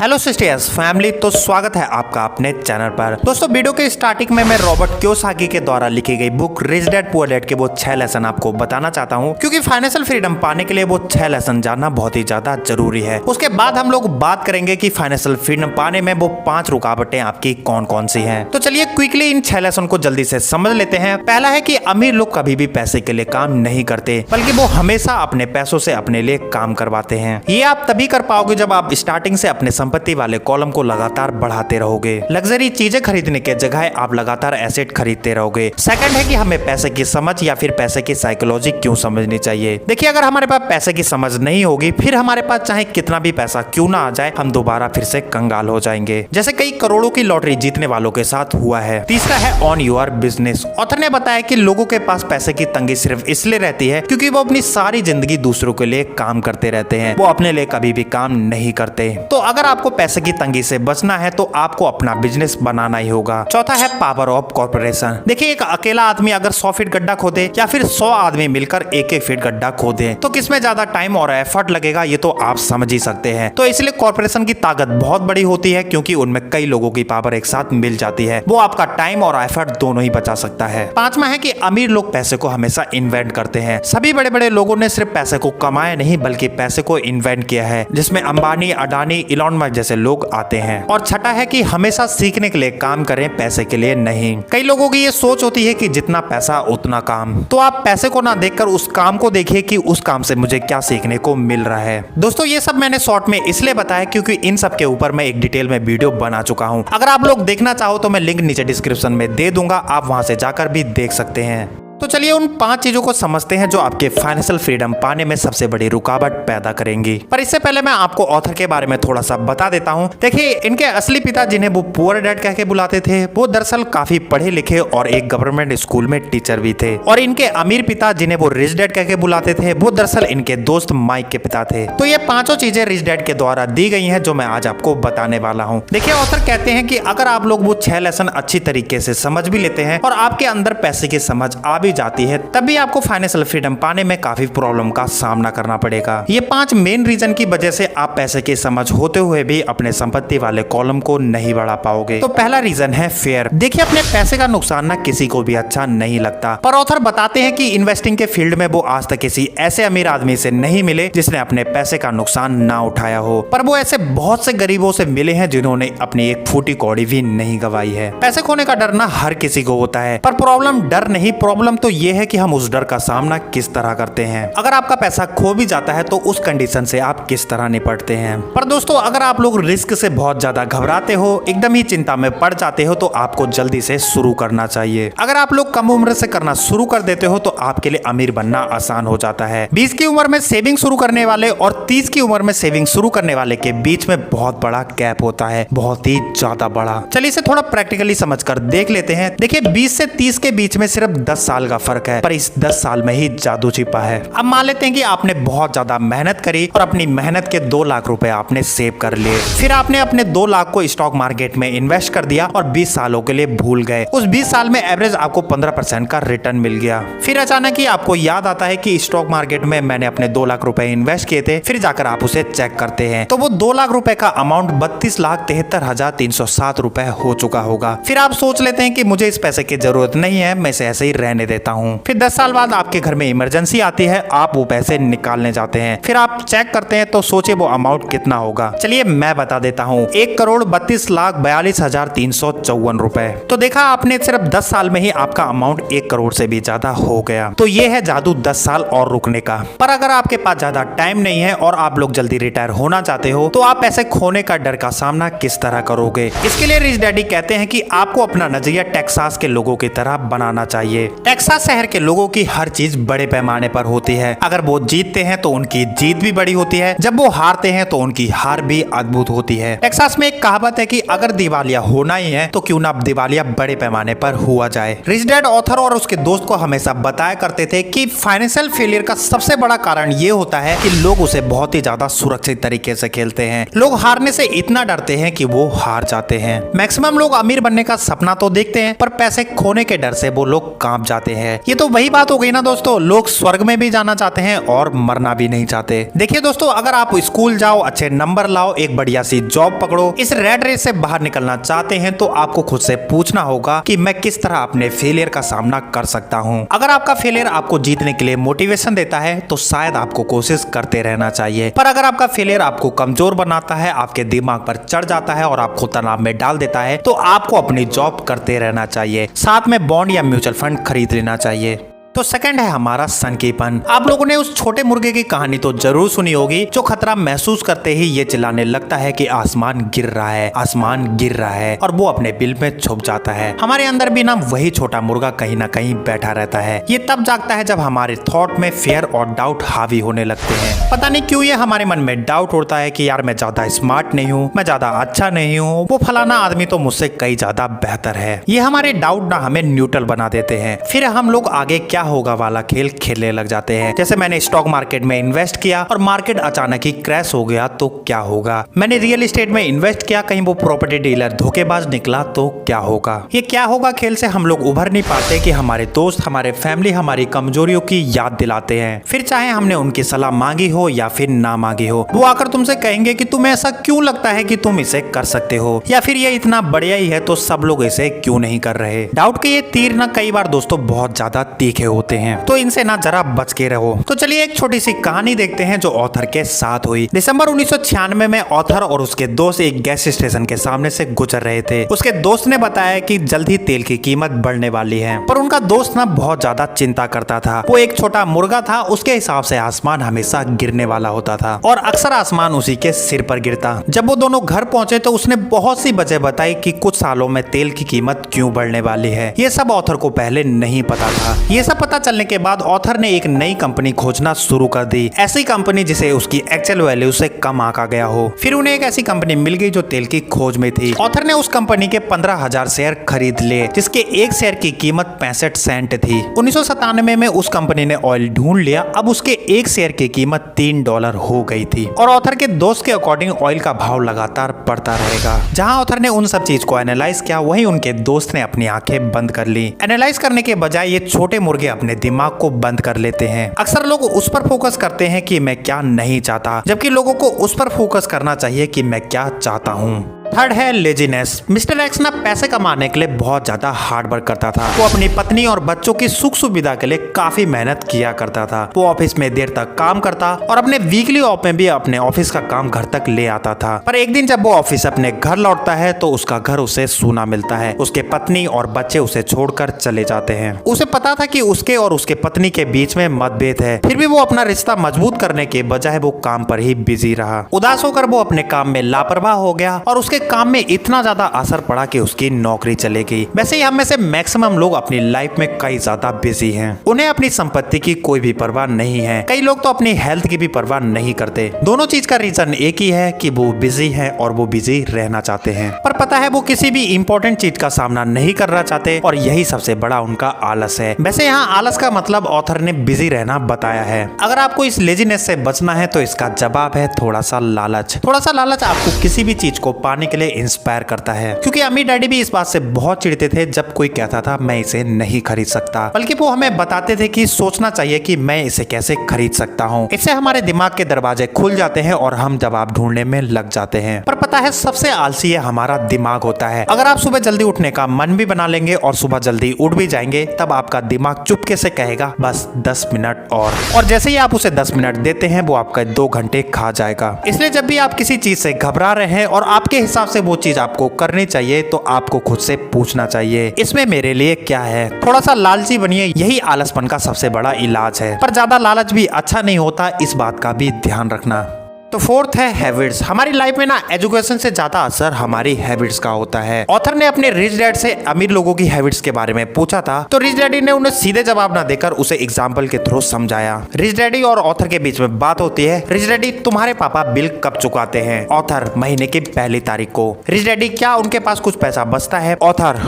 Hello sisters family, तो स्वागत है आपका अपने चैनल पर। दोस्तों, वीडियो के स्टार्टिंग में मैं रॉबर्ट कियोसाकी के द्वारा लिखी गई book rich dad poor dad के वो 6 लेसन आपको बताना चाहता हूं, क्योंकि फाइनेंशियल फ्रीडम पाने के लिए वो 6 लेसन जानना बहुत ही ज्यादा जरूरी है। उसके बाद हम लोग बात करेंगे कि फाइनेंशियल फ्रीडम पाने में वो 5 रुकावटें आपकी कौन कौन सी हैं। तो चलिए क्विकली इन 6 लेसन को जल्दी से समझ लेते हैं। पहला है कि अमीर लोग कभी भी पैसे के लिए काम नहीं करते, बल्कि वो हमेशा अपने पैसों से अपने लिए काम करवाते हैं। ये आप तभी कर पाओगे जब आप स्टार्टिंग से अपने संपत्ति वाले कॉलम को लगातार बढ़ाते रहोगे। लग्जरी चीजें खरीदने के जगह आप लगातार एसेट खरीदते रहोगे। सेकंड है कि हमें पैसे की समझ या फिर पैसे की साइकोलॉजी क्यों समझनी चाहिए। देखिए, अगर हमारे पास पैसे की समझ नहीं होगी, फिर हमारे पास चाहे कितना भी पैसा क्यों ना आ जाए, हम दोबारा फिर से कंगाल हो जाएंगे, जैसे कई करोड़ों की लॉटरी जीतने वालों के साथ हुआ है। तीसरा है ऑन योर बिजनेस। ऑथर ने बताया कि लोगों के पास पैसे की तंगी सिर्फ इसलिए रहती है क्योंकि वो अपनी सारी जिंदगी दूसरों के लिए काम करते रहते हैं, वो अपने लिए कभी भी काम नहीं करते। तो अगर आपको पैसे की तंगी से बचना है तो आपको अपना बिजनेस बनाना ही होगा। चौथा है पावर ऑफ कॉर्पोरेशन। देखिए, एक अकेला आदमी अगर 100 फीट गड्ढा खोदे या फिर 100 आदमी मिलकर 1-1 फीट गड्ढा खोदे तो किसमें ज्यादा टाइम और एफर्ट लगेगा, ये तो आप समझ ही सकते हैं। तो इसलिए कॉर्पोरेशन की ताकत बहुत बड़ी होती है, क्योंकि उनमें कई लोगों की पावर एक साथ मिल जाती है। वो आपका टाइम और एफर्ट दोनों ही बचा सकता है। पांचवा है कि अमीर लोग पैसे को हमेशा इन्वेंट करते हैं। सभी बड़े बड़े लोगों ने सिर्फ पैसे को कमाया नहीं, बल्कि पैसे को इन्वेंट किया है, जिसमें अंबानी, अडानी, इलॉन मस्क जैसे लोग आते हैं। और छठा है कि हमेशा सीखने के लिए काम करें, पैसे के लिए नहीं। कई लोगों की ये सोच होती है कि जितना पैसा उतना काम। तो आप पैसे को ना देखकर उस काम को देखिए कि उस काम से मुझे क्या सीखने को मिल रहा है। दोस्तों, ये सब मैंने शॉर्ट में इसलिए बताया क्योंकि इन सब के ऊपर मैं एक डिटेल में वीडियो बना चुका हूँ। अगर आप लोग देखना चाहो तो मैं लिंक नीचे डिस्क्रिप्शन में दे दूंगा, आप वहां से जाकर भी देख सकते हैं। तो चलिए उन 5 चीजों को समझते हैं जो आपके फाइनेंशियल फ्रीडम पाने में सबसे बड़ी रुकावट पैदा करेंगी। पर इससे पहले मैं आपको ऑथर के बारे में थोड़ा सा बता देता हूं। देखिए, इनके असली पिता, जिन्हें वो पुअर डैड कह के बुलाते थे, वो दरअसल काफी पढ़े लिखे और एक गवर्नमेंट स्कूल में टीचर भी थे। और इनके अमीर पिता, जिन्हें वो रिच डैड कह के बुलाते थे, वो दरअसल इनके दोस्त माइक के पिता थे। तो ये 5 चीजें रिच डैड के द्वारा दी गई है जो मैं आज आपको बताने वाला हूँ। देखिए, ऑथर कहते हैं कि अगर आप लोग वो 6 लेसन अच्छी तरीके से समझ भी लेते हैं और आपके अंदर पैसे की समझ आ भी जाती है, तभी आपको फाइनेंशियल फ्रीडम पाने में काफी प्रॉब्लम का सामना करना पड़ेगा। ये 5 मेन रीजन की वजह से आप पैसे की समझ होते हुए भी अपने संपत्ति वाले कॉलम को नहीं बढ़ा पाओगे। तो पहला रीजन है फेयर। देखिए, अपने पैसे का नुकसान ना किसी को भी अच्छा नहीं लगता, पर ऑथर बताते हैं कि इन्वेस्टिंग के फील्ड में वो आज तक किसी ऐसे अमीर आदमी से नहीं मिले जिसने अपने पैसे का नुकसान ना उठाया हो। पर वो ऐसे बहुत से गरीबों से मिले हैं जिन्होंने अपनी एक फूटी कौड़ी भी नहीं गवाई है। पैसे खोने का डर ना हर किसी को होता है, पर प्रॉब्लम डर नहीं, प्रॉब्लम तो ये है कि हम उस डर का सामना किस तरह करते हैं। अगर आपका पैसा खो भी जाता है तो उस कंडीशन से आप किस तरह निपटते हैं। पर दोस्तों, अगर आप लोग रिस्क से बहुत ज्यादा घबराते हो, एकदम ही चिंता में पड़ जाते हो, तो आपको जल्दी से शुरू करना चाहिए। अगर आप लोग कम उम्र से करना शुरू कर देते हो तो आपके लिए अमीर बनना आसान हो जाता है। 20 की उम्र में सेविंग शुरू करने वाले और 30 की उम्र में सेविंग शुरू करने वाले के बीच में बहुत बड़ा गैप होता है, बहुत ही ज्यादा बड़ा। चलिए इसे थोड़ा प्रैक्टिकली समझकर देख लेते हैं। देखिए, 20 से 30 के बीच में सिर्फ 10 साल का फर्क है, पर इस 10 साल में ही जादू छिपा है। अब मान लेते हैं कि आपने बहुत ज्यादा मेहनत करी और अपनी मेहनत के 2 लाख रुपए आपने सेव कर लिए। फिर आपने अपने 2 लाख को स्टॉक मार्केट में इन्वेस्ट कर दिया और 20 सालों के लिए भूल गए। उस 20 साल में एवरेज आपको 15% का रिटर्न मिल गया। फिर अचानक ही आपको याद आता है कि स्टॉक मार्केट में मैंने अपने 2 लाख रुपए इन्वेस्ट किए थे। फिर जाकर आप उसे चेक करते हैं तो वो 2 लाख रुपए का अमाउंट 32,73,307 रुपए हो चुका होगा। फिर आप सोच लेते हैं कि मुझे इस पैसे की जरूरत नहीं है, मैं इसे ऐसे ही रहने देता हूँ। फिर 10 साल बाद आपके घर में इमरजेंसी आती है, आप वो पैसे निकालने जाते हैं। फिर आप चेक करते हैं तो सोचिए वो अमाउंट कितना होगा। चलिए मैं बता देता हूँ, 1,32,42,354 रुपए। तो देखा आपने, सिर्फ 10 साल में ही आपका अमाउंट 1 करोड़ से भी ज्यादा हो गया। तो ये है जादू 10 साल और रुकने का। पर अगर आपके पास ज्यादा टाइम नहीं है और आप लोग जल्दी रिटायर होना चाहते हो तो आप पैसे खोने का डर का सामना किस तरह करोगे। इसके लिए रिच डैडी कहते हैं कि आपको अपना नजरिया टेक्सास के लोगों की तरह बनाना चाहिए। टेक्सास शहर के लोगों की हर चीज बड़े पैमाने पर होती है। अगर वो जीतते हैं तो उनकी जीत भी बड़ी होती है, जब वो हारते हैं तो उनकी हार भी अद्भुत होती है। टेक्सास में एक कहावत है कि अगर दिवालिया होना ही है तो क्यों ना दिवालिया बड़े पैमाने पर हुआ जाए। रिच डैड ऑथर और उसके दोस्त को हमेशा बताया करते थे कि फाइनेंशियल फेलियर का सबसे बड़ा कारण ये होता है कि लोग उसे बहुत ही ज्यादा सुरक्षित तरीके से खेलते हैं। लोग हारने से इतना डरते हैं कि वो हार जाते हैं। मैक्सिमम लोग अमीर बनने का सपना तो देखते हैं, पर पैसे खोने के डर से वो लोग कांप जाते चाहते हैं। ये तो वही बात हो गई ना दोस्तों, लोग स्वर्ग में भी जाना चाहते हैं और मरना भी नहीं चाहते। देखिए दोस्तों, अगर आप स्कूल जाओ, अच्छे नंबर लाओ, एक बढ़िया सी जॉब पकड़ो, इस रेड रेस से बाहर निकलना चाहते हैं तो आपको खुद से पूछना होगा कि मैं किस तरह अपने फेलियर का सामना कर सकता हूँ। अगर आपका फेलियर आपको जीतने के लिए मोटिवेशन देता है तो शायद आपको कोशिश करते रहना चाहिए, पर अगर आपका फेलियर आपको कमजोर बनाता है, आपके दिमाग पर चढ़ जाता है और आपको तनाव में डाल देता है तो आपको अपनी जॉब करते रहना चाहिए, साथ में बॉन्ड या म्यूचुअल फंड खरीद लेना चाहिए। तो सेकंड है हमारा सनकीपन। आप लोगों ने उस छोटे मुर्गे की कहानी तो जरूर सुनी होगी जो खतरा महसूस करते ही ये चिल्लाने लगता है कि आसमान गिर रहा है, आसमान गिर रहा है, और वो अपने बिल में छुप जाता है। हमारे अंदर भी ना वही छोटा मुर्गा कहीं ना कहीं बैठा रहता है। ये तब जागता है जब हमारे थॉट में फेयर और डाउट हावी होने लगते हैं। पता नहीं क्यों ये हमारे मन में डाउट उड़ता है कि यार मैं ज्यादा स्मार्ट नहीं हूँ, मैं ज्यादा अच्छा नहीं हूँ, वो फलाना आदमी तो मुझसे कई ज्यादा बेहतर है। ये हमारे डाउट ना हमें न्यूट्रल बना देते हैं। फिर हम लोग आगे क्या होगा वाला खेल खेलने लग जाते हैं। जैसे मैंने स्टॉक मार्केट में इन्वेस्ट किया और मार्केट अचानक ही क्रैश हो गया तो क्या होगा। मैंने रियल एस्टेट में इन्वेस्ट किया, कहीं वो प्रॉपर्टी डीलर धोखेबाज निकला तो क्या होगा। ये क्या होगा खेल से हम लोग उभर नहीं पाते कि हमारे दोस्त, हमारे फैमिली हमारी कमजोरियों की याद दिलाते हैं। फिर चाहे हमने उनकी सलाह मांगी हो या फिर ना मांगी हो, वो आकर तुमसे कहेंगे कि तुम्हें ऐसा क्यों लगता है कि तुम इसे कर सकते हो, या फिर ये इतना बढ़िया ही है तो सब लोग इसे क्यों नहीं कर रहे। डाउट के ये तीर ना कई बार दोस्तों बहुत ज्यादा तीखे होते हैं, तो इनसे ना जरा बच के रहो। तो चलिए एक छोटी सी कहानी देखते हैं जो ऑथर के साथ हुई। दिसंबर 1996 में ऑथर और उसके दोस्त एक गैस स्टेशन के सामने से गुजर रहे थे। उसके दोस्त ने बताया कि जल्द ही तेल की कीमत बढ़ने वाली है, पर उनका दोस्त ना बहुत ज्यादा चिंता करता था। वो एक छोटा मुर्गा था, उसके हिसाब से आसमान हमेशा गिरने वाला होता था और अक्सर आसमान उसी के सिर पर गिरता। जब वो दोनों घर पहुंचे तो उसने बहुत सी वजह बताई कि कुछ सालों में तेल की कीमत क्यों बढ़ने वाली है। ये सब ऑथर को पहले नहीं पता था। ये सब पता चलने के बाद ऑथर ने एक नई कंपनी खोजना शुरू कर दी, ऐसी कंपनी जिसे उसकी एक्चुअल वैल्यू से कम आंका गया हो। फिर उन्हें एक ऐसी कंपनी मिल गई जो तेल की खोज में थी। ऑथर ने उस कंपनी के 15,000 शेयर खरीद लिए, जिसके एक शेयर की कीमत 65 सेंट थी। 1997 में उस कंपनी ने ऑयल ढूंढ लिया, अब उसके एक शेयर की कीमत $3 हो गई थी और ऑथर के दोस्त के अकॉर्डिंग ऑयल का भाव लगातार बढ़ता रहेगा। जहां ऑथर ने उन सब चीज को एनालाइज किया, वहीं उनके दोस्त ने अपनी आंखें बंद कर ली। एनालाइज करने के बजाय ये छोटे मुर्गे अपने दिमाग को बंद कर लेते हैं। अक्सर लोग उस पर फोकस करते हैं कि मैं क्या नहीं चाहता, जबकि लोगों को उस पर फोकस करना चाहिए कि मैं क्या चाहता हूँ। थर्ड है लेजीनेस। मिस्टर एक्स ना पैसे कमाने के लिए बहुत ज्यादा हार्ड वर्क करता था। वो अपनी पत्नी और बच्चों की सुख सुविधा के लिए काफी मेहनत किया करता था। वो ऑफिस में देर तक काम करता और अपने वीकली ऑफ में भी अपने ऑफिस का काम घर तक ले आता था। पर एक दिन जब वो ऑफिस अपने घर लौटता है तो उसका घर उसे सूना मिलता है। उसके पत्नी और बच्चे उसे छोड़कर चले जाते हैं। उसे पता था कि उसके और उसके पत्नी के बीच में मतभेद है, फिर भी वो अपना रिश्ता मजबूत करने के बजाय वो काम पर ही बिजी रहा। उदास होकर वो अपने काम में लापरवाह हो गया और उसके काम में इतना ज्यादा असर पड़ा कि उसकी नौकरी चली गई। वैसे ही हम में से मैक्सिमम लोग अपनी लाइफ में कई ज्यादा बिजी हैं। उन्हें अपनी संपत्ति की कोई भी परवाह नहीं है। कई लोग तो अपनी हेल्थ की भी परवाह नहीं करते। दोनों चीज का रीजन एक ही है कि वो बिजी है और वो बिजी रहना चाहते हैं, पर पता है वो किसी भी इंपॉर्टेंट चीज का सामना नहीं करना चाहते और यही सबसे बड़ा उनका आलस है। वैसे यहाँ आलस का मतलब ऑथर ने बिजी रहना बताया है। अगर आपको इस लेजीनेस से बचना है तो इसका जवाब है थोड़ा सा लालच। थोड़ा सा लालच आपको किसी भी चीज को पाने के लिए इंस्पायर करता है, क्योंकि अम्मी डैडी भी इस बात से बहुत चिढ़ते थे जब कोई कहता था मैं इसे नहीं खरीद सकता, बल्कि वो हमें बताते थे कि सोचना चाहिए कि मैं इसे कैसे खरीद सकता हूँ। इससे हमारे दिमाग के दरवाजे खुल जाते हैं और हम जवाब ढूंढने में लग जाते हैं। पर पता है सबसे आलसी है हमारा दिमाग होता है। अगर आप सुबह जल्दी उठने का मन भी बना लेंगे और सुबह जल्दी उठ भी जाएंगे, तब आपका दिमाग चुपके से कहेगा बस 10 मिनट और जैसे ही आप उसे 10 मिनट देते हैं वो आपका 2 घंटे खा जाएगा। इसलिए जब भी आप किसी चीज से घबरा रहे हैं और आपके हिसाब से वो चीज आपको करनी चाहिए तो आपको खुद से पूछना चाहिए इसमें मेरे लिए क्या है। थोड़ा सा लालची बनिए, यही आलसपन का सबसे बड़ा इलाज है। पर ज्यादा लालच भी अच्छा नहीं होता, इस बात का भी ध्यान रखना। तो फोर्थ है हैबिट्स। हमारी लाइफ में ना एजुकेशन से ज्यादा असर हमारी हैबिट्स का होता है। ऑथर ने अपने रिच डैड से अमीर लोगों की हैबिट्स के बारे में पूछा था, तो रिच डैडी ने उन्हें सीधे जवाब ना देकर उसे एग्जाम्पल के थ्रू समझाया। रिच डैडी और ऑथर के बीच में बात होती है। रिच डैडी तुम्हारे पापा बिल कब चुकाते हैं? ऑथर महीने की 1 तारीख को। रिच डैडी क्या उनके पास कुछ पैसा बचता है? ऑथर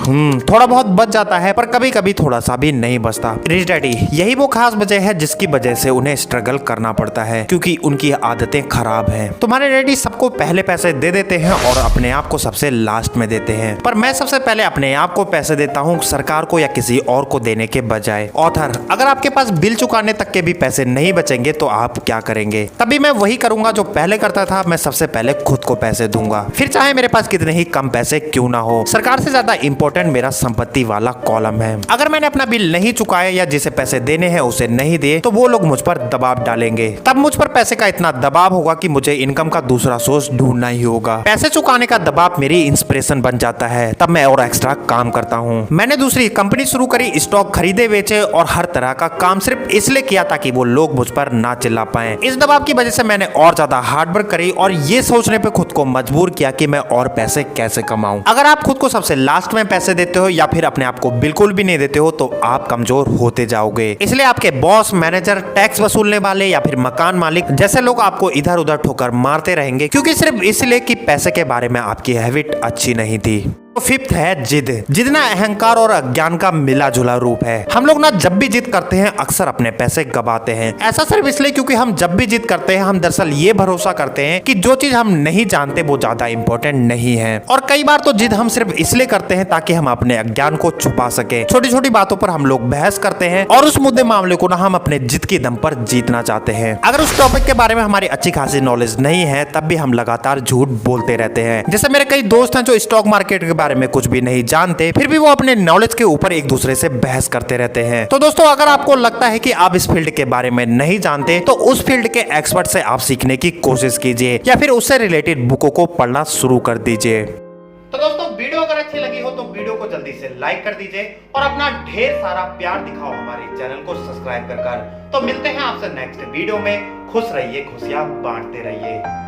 थोड़ा बहुत बच जाता है, पर कभी कभी थोड़ा सा भी नहीं बचता। रिच डैडी यही वो खास वजह है जिसकी वजह से उन्हें स्ट्रगल करना पड़ता है, क्योंकि उनकी आदतें खराब खराब है। तुम्हारे डैडी सबको पहले पैसे दे देते हैं और अपने आप को सबसे लास्ट में देते हैं, पर मैं सबसे पहले अपने आप को पैसे देता हूँ, सरकार को या किसी और को देने के बजाय। ऑथर, अगर आपके पास बिल चुकाने तक के भी पैसे नहीं बचेंगे तो आप क्या करेंगे? तभी मैं वही करूंगा जो पहले करता था, मैं सबसे पहले खुद को पैसे दूंगा, फिर चाहे मेरे पास कितने ही कम पैसे क्यों ना हो। सरकार से ज्यादा इंपॉर्टेंट मेरा संपत्ति वाला कॉलम है। अगर मैंने अपना बिल नहीं चुकाया या जिसे पैसे देने हैं उसे नहीं दिए तो वो लोग मुझ पर दबाव डालेंगे। तब मुझ पर पैसे का इतना दबाव होगा कि मुझे इनकम का दूसरा सोर्स ढूंढना ही होगा। पैसे चुकाने का दबाव मेरी इंस्पिरेशन बन जाता है, तब मैं और एक्स्ट्रा काम करता हूँ। मैंने दूसरी कंपनी शुरू करी, स्टॉक खरीदे बेचे और हर तरह का काम सिर्फ इसलिए किया ताकि वो लोग मुझ पर ना चिल्ला पाए। इस दबाव की वजह से मैंने और ज्यादा हार्डवर्क करी और ये सोचने पे खुद को मजबूर किया कि मैं और पैसे कैसे कमाऊं। अगर आप खुद को सबसे लास्ट में पैसे देते हो या फिर अपने आप को बिल्कुल भी नहीं देते हो तो आप कमजोर होते जाओगे। इसलिए आपके बॉस, मैनेजर, टैक्स वसूलने वाले या फिर मकान मालिक जैसे लोग आपको इधर उधर ठोकर मारते रहेंगे, क्योंकि सिर्फ इसलिए कि पैसे के बारे में आपकी हैबिट अच्छी नहीं थी। तो फिफ्थ है जिद। जिद ना अहंकार और अज्ञान का मिला जुला रूप है। हम लोग ना जब भी जिद करते हैं अक्सर अपने पैसे गवाते हैं। ऐसा सिर्फ इसलिए क्योंकि हम जब भी जिद करते हैं हम दरअसल ये भरोसा करते हैं कि जो चीज हम नहीं जानते वो ज्यादा इंपॉर्टेंट नहीं है। और कई बार तो जिद हम सिर्फ इसलिए करते हैं ताकि हम अपने अज्ञान को छुपा सके। छोटी छोटी बातों पर हम लोग बहस करते हैं और उस मुद्दे मामले को ना हम अपने जिद की दम पर जीतना चाहते हैं। अगर उस टॉपिक के बारे में हमारी अच्छी खासी नॉलेज नहीं है तब भी हम लगातार झूठ बोलते रहते हैं। जैसे मेरे कई दोस्त हैं जो स्टॉक मार्केट के बारे में कुछ भी नहीं जानते, फिर भी वो अपने नॉलेज के ऊपर एक दूसरे से बहस करते रहते हैं। तो दोस्तों, अगर आपको लगता है कि आप इस फील्ड के बारे में नहीं जानते तो उस फील्ड के एक्सपर्ट से आप सीखने की कोशिश कीजिए या फिर उससे रिलेटेड बुकों को पढ़ना शुरू कर दीजिए। तो दोस्तों, वीडियो अगर अच्छी लगी हो तो वीडियो को जल्दी से लाइक कर दीजिए और अपना ढेर सारा प्यार दिखाओ हमारे चैनल को सब्सक्राइब कर। तो मिलते हैं आपसे नेक्स्ट वीडियो में। खुश रहिए, खुशियां बांटते रहिए।